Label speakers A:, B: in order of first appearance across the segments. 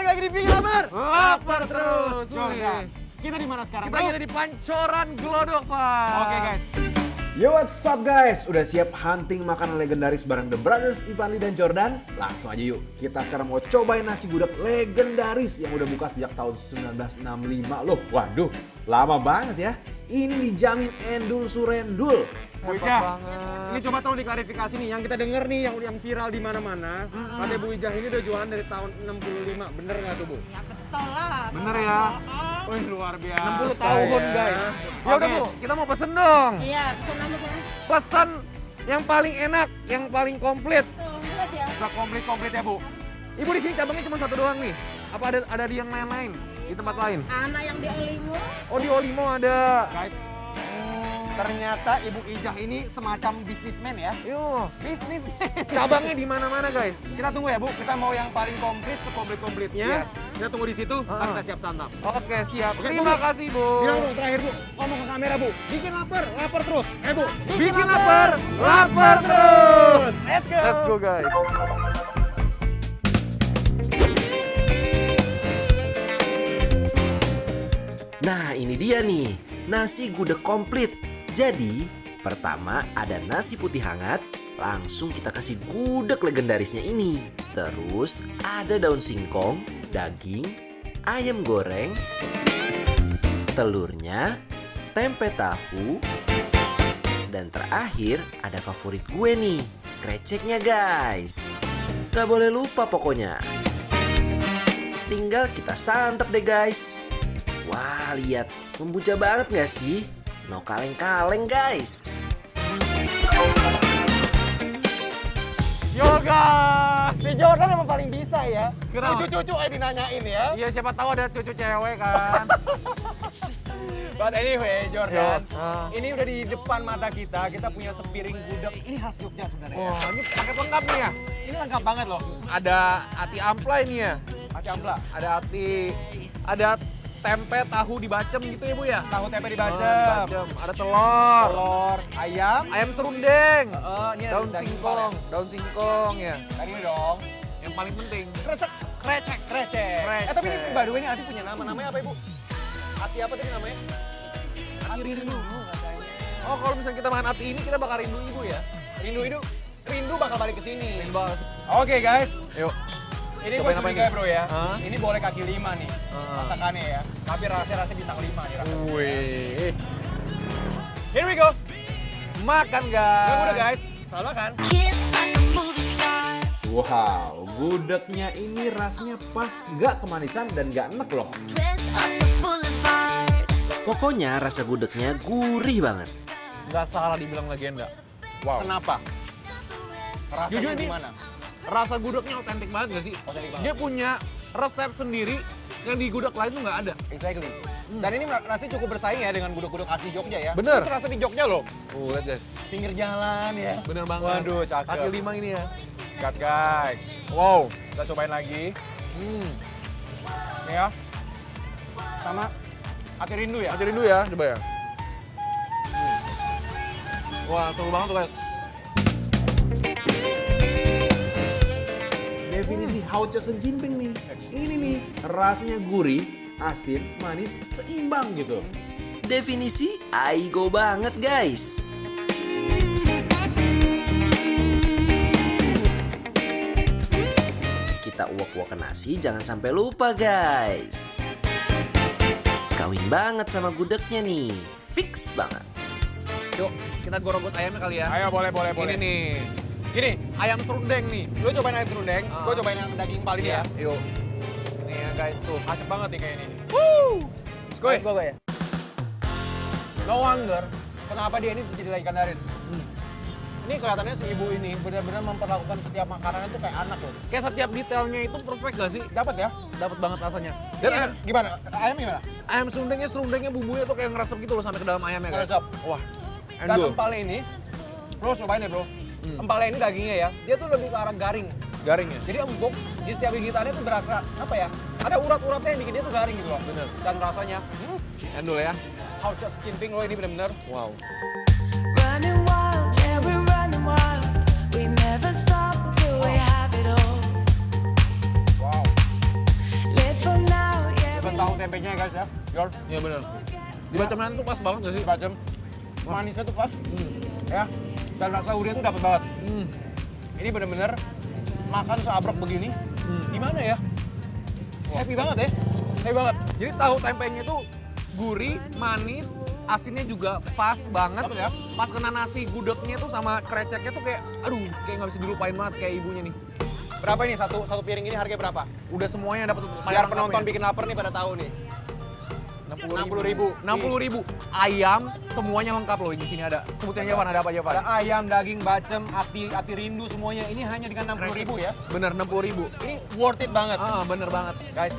A: lagi di Pinggir Lapar.
B: Lapar terus.
A: Jordan. Kita di mana sekarang,
B: Kita ada di Pancoran Glodok, Pak.
A: Oke, guys.
C: Yo, what's up guys? Udah siap hunting makanan legendaris bareng The Brothers Ivan Lee dan Jordan? Langsung aja yuk, kita sekarang mau cobain nasi gudeg legendaris yang udah buka sejak tahun 1965 loh. Waduh, lama banget ya. Ini dijamin endul surendul.
A: Bu Ijah, ini coba tolong diklarifikasi nih, yang kita denger nih, yang viral di mana-mana. Katanya Bu Ijah ini udah jualan dari tahun 65, bener nggak tuh Bu?
D: Ya betul lah.
B: Bener ya.
A: Wih, luar biasa.
B: 60 tahun, guys. Ya udah, Bu, kita mau pesen dong.
D: Iya, pesan aja sana.
B: Pesan yang paling enak, yang paling komplit.
D: Tuh, lihat ya.
A: Sekomplit-komplit ya Bu.
B: Ibu di sini cabangnya cuma satu doang nih. Apa ada di yang lain-lain? Di tempat lain?
D: Anak yang di Olimo.
B: Oh, di Olimo ada.
A: Guys, ternyata Ibu Ijah ini semacam bisnismen ya.
B: Yo,
A: Bisnismen.
B: cabangnya di mana-mana, guys.
A: Kita tunggu ya Bu, kita mau yang paling komplit, sekomplit-komplitnya.
B: Yes.
A: Kita tunggu di situ, ntar kita siap santap.
B: Oke, siap.
A: Oke,
B: Terima
A: Bu.
B: kasih, Bu.
A: Bilang dong terakhir Bu, ngomong ke kamera Bu. Bikin lapar, lapar terus. Bu.
B: Bikin lapar, lapar terus.
A: Let's go.
B: Let's go, guys.
E: Nah, ini dia nih, nasi gudeg komplit. Jadi, pertama ada nasi putih hangat, langsung kita kasih gudeg legendarisnya ini. Terus ada daun singkong, daging, ayam goreng, telurnya, tempe tahu, dan terakhir ada favorit gue nih, kreceknya guys. Gak boleh lupa pokoknya. Tinggal kita santap deh guys. Wah, lihat, membuja banget gak sih? No kaleng-kaleng guys.
B: Yoga.
A: Si Jordan emang paling bisa ya.
B: Kenapa?
A: Cucu-cucu aja dinanyain ya.
B: Iya, siapa tahu ada cucu cewek kan.
A: But anyway, Jordan,
B: Yo,
A: ini udah di depan mata kita. Kita punya sepiring gudeg. Ini khas Jogja sebenarnya.
B: Wah, ini paket lengkap nih ya.
A: Ini lengkap banget loh.
B: Ada ati ampla ini ya.
A: Hati ampla,
B: Ada tempe tahu dibacem gitu ya, Bu ya.
A: tahu tempe
B: Dibacem.
A: dibacem,
B: Ada telur,
A: telur, ayam,
B: ayam serundeng,
A: ini ada
B: daun
A: daging
B: singkong, daun singkong ya.
A: Tadi ini dong.
B: Yang paling penting,
A: Krecek,
B: krecek.
A: krecek.
B: Krecek.
A: Tapi ini by the way ini Ati punya nama. Namanya apa Ibu? Ati apa tadi namanya?
B: Ati rindu.
A: Katanya.
B: Oh, kalau misalnya kita makan ati ini kita bakal rindu Ibu ya.
A: Rindu bakal balik ke sini.
B: Rindu banget.
A: Oke guys,
B: Yuk.
A: ini gue
B: Cobain apa
A: curiga
B: ini?
A: bro ya.
B: Hah?
A: Ini boleh kaki 5 nih
B: Ah.
A: masakannya ya. Tapi rasanya bintang 5 nih rasanya.
B: Wih.
A: Here we go.
B: Makan
A: Udah
B: guys.
A: guys, selamat makan.
C: Wow, gudegnya ini rasanya pas, gak kemanisan dan gak enek loh.
E: Pokoknya rasa gudegnya gurih banget.
B: Nggak salah dibilang legenda. Wow.
A: Kenapa? Rasanya
B: Jujur ini
A: gimana?
B: rasa gudegnya otentik banget gak sih?
A: Otentik banget.
B: Dia punya resep sendiri yang di gudeg lain tuh nggak ada.
A: Exactly. Dan ini rasanya cukup bersaing ya dengan gudeg-gudeg asli Jogja ya.
B: Bener.
A: Ini rasa di Jogja loh.
B: Lihat guys.
A: Pinggir jalan ya.
B: Bener banget.
A: Waduh, cakep.
B: Kaki 5 ini ya.
A: Got guys.
B: Wow.
A: Kita cobain lagi. Nih ya. Sama hati rindu ya.
B: Aja rindu ya, coba ya. Wah, seru banget tuh guys.
C: Definisi Hauce Jinping nih. Ini nih, rasanya gurih, asin, manis, seimbang gitu.
E: Definisi aigo banget guys. Kita uak-uak ke nasi jangan sampai lupa guys. Kawin banget sama gudegnya nih. Fix banget.
B: Yuk, kita gorogot ayamnya kali ya.
A: Ayo boleh.
B: Ini nih,
A: Gini,
B: ayam serundeng nih.
A: lu cobain ayam serundeng, gue cobain yang daging paling ya.
B: Yuk. Ini ya guys tuh.
A: Asep banget nih kayak ini.
B: Gue ya.
A: No wonder kenapa dia ini bisa jadi legendaris. Ini kelihatannya si ibu ini benar-benar memperlakukan setiap makanannya tuh kayak anak loh.
B: Kayak setiap detailnya itu perfect gak sih?
A: Dapat ya?
B: Dapat banget rasanya. Dan
A: Dan gimana? Ayam gimana?
B: ayam serundengnya bumbunya tuh kayak ngeresep gitu loh sampai ke dalam ayamnya guys.
A: Ngeresep.
B: Wah.
A: Dan
B: Endul.
A: empalnya ini, bro cobain ya bro. Empalnya ini dagingnya ya, dia tuh lebih ke arah garing.
B: Garing ya?
A: Jadi empuk, di setiap gigitannya tuh berasa apa ya? Ada urat-uratnya yang bikin dia tuh garing gitu loh.
B: Bener.
A: Dan rasanya,
B: Endul ya.
A: Hauce Jinping lo ini bener-bener.
B: Wow.
F: Running wild, yeah, we're running wild. We never stop till we have it all.
A: Wow. tempenya ya guys ya. Yor,
B: Iya bener. Di baceman tuh pas banget gak sih?
A: bacem. Manisnya tuh pas. Ya. Dan rasa gurihnya tuh dapat banget. Ini bener-bener makan seabrek begini. Gimana ya? Happy banget ya. Happy banget.
B: Jadi tahu tempenya tuh gurih, manis, asinnya juga pas banget.
A: Dapet ya?
B: Pas kena nasi gudegnya tuh sama kreceknya tuh kayak, aduh, kayak nggak bisa dilupain banget kayak ibunya nih.
A: Berapa ini satu piring ini harganya berapa?
B: Udah semuanya dapat
A: Biar penonton bikin lapar nih pada tahu nih. 60.000.
B: 60.000. Ayam semuanya lengkap loh di sini ada. Sebutnya aja Van, ada apa aja Van?
A: Ada ayam, daging, bacem, ati rindu semuanya. Ini hanya dengan 60.000 ya.
B: Bener 60.000.
A: Ini worth it banget.
B: Ah, bener banget.
A: Guys,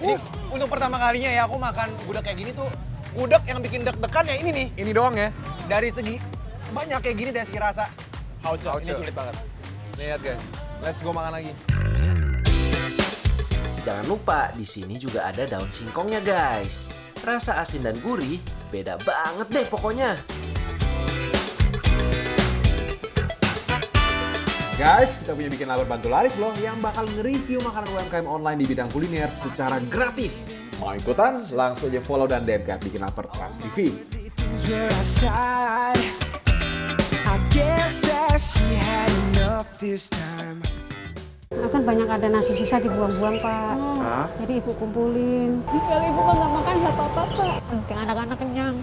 A: ini untuk pertama kalinya ya aku makan gudeg kayak gini tuh. Gudeg yang bikin deg-degan ya ini nih.
B: Ini doang ya.
A: Dari segi banyak kayak gini dari segi rasa.
B: Hauce.
A: Ini sulit banget.
B: Lihat guys. Let's go makan lagi.
E: Jangan lupa di sini juga ada daun singkongnya guys. Rasa asin dan gurih beda banget deh pokoknya.
C: Guys, kita punya bikin lapar bantu laris loh yang bakal nge-review makanan UMKM online di bidang kuliner secara gratis. Mau ikutan? Langsung aja follow dan DM ke Bikin Lapar Trans TV.
F: Things were outside. I guess that she had enough this time.
D: Akan banyak ada nasi sisa dibuang-buang, Pak. Jadi ibu kumpulin. Kalau ibu kan nggak makan nggak apa-apa, Pak. Penting anak-anak kenyang.